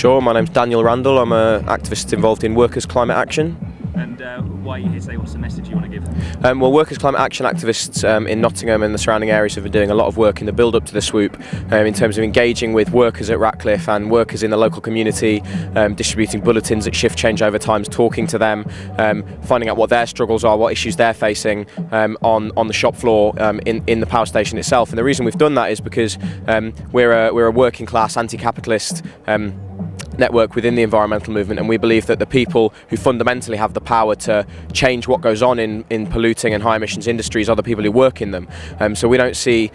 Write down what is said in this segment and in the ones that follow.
Sure, my name's Daniel Randall. I'm an activist involved in Workers' Climate Action. And why are you here today? What's the message you want to give? Well, Workers' Climate Action activists in Nottingham and the surrounding areas have been doing a lot of work in the build-up to the swoop in terms of engaging with workers at Ratcliffe and workers in the local community, distributing bulletins at shift changeover times, talking to them, finding out what their struggles are, what issues they're facing on the shop floor in the power station itself. And the reason we've done that is because we're a working class, anti-capitalist network within the environmental movement, and we believe that the people who fundamentally have the power to change what goes on in polluting and high emissions industries are the people who work in them. So we don't see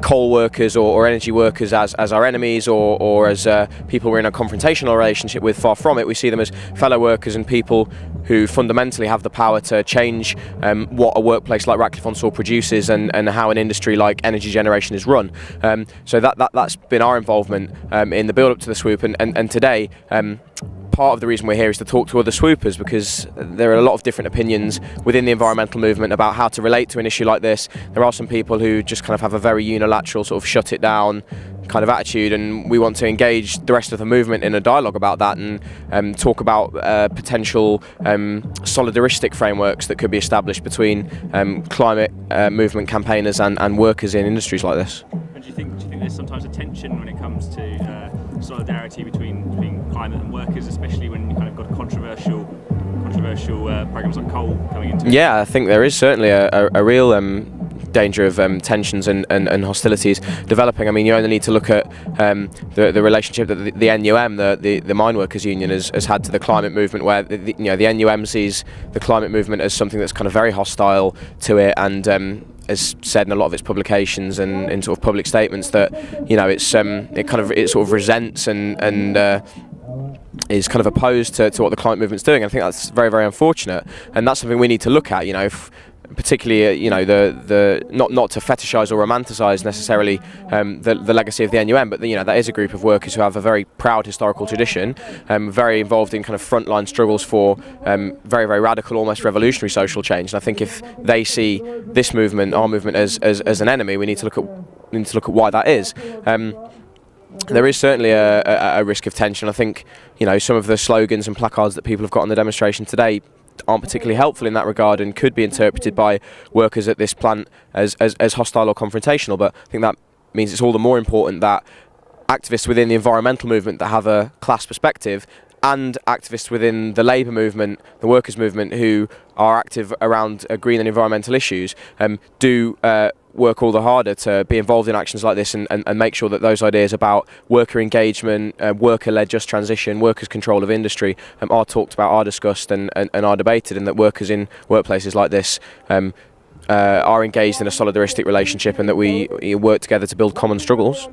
coal workers or energy workers as our enemies or as people we're in a confrontational relationship with. Far from it. We see them as fellow workers and people who fundamentally have the power to change what a workplace like Ratcliffe-on-Soar produces and how an industry like energy generation is run. So that's been our involvement in the build-up to the swoop, and today part of the reason we're here is to talk to other swoopers, because there are a lot of different opinions within the environmental movement about how to relate to an issue like this. There are some people who just kind of have a very unilateral sort of shut it down kind of attitude, and we want to engage the rest of the movement in a dialogue about that and talk about potential solidaristic frameworks that could be established between climate movement campaigners and workers in industries like this. And do you think there's sometimes a tension when it comes to solidarity between climate and workers, especially when you kind of got controversial programs like coal coming into it? Yeah, I think there is certainly a real danger of tensions and hostilities developing. I mean, you only need to look at the relationship that the NUM, the mine workers union, has had to the climate movement, where the NUM sees the climate movement as something that's kind of very hostile to it, and has said in a lot of its publications and in sort of public statements that it sort of resents and is kind of opposed to what the climate movement's doing. I think that's very, very unfortunate, and that's something we need to look at. Particularly, the not to fetishise or romanticise necessarily the legacy of the NUM, but that is a group of workers who have a very proud historical tradition, very involved in kind of frontline struggles for very, very radical, almost revolutionary social change. And I think if they see this movement, our movement, as an enemy, we need to look at why that is. There is certainly a risk of tension. I think some of the slogans and placards that people have got on the demonstration today aren't particularly helpful in that regard, and could be interpreted by workers at this plant as hostile or confrontational. But I think that means it's all the more important that activists within the environmental movement that have a class perspective, and activists within the labour movement, the workers' movement, who are active around green and environmental issues, do work all the harder to be involved in actions like this and make sure that those ideas about worker engagement, worker-led just transition, workers' control of industry are talked about, are discussed and are debated, and that workers in workplaces like this are engaged in a solidaristic relationship, and that we work together to build common struggles.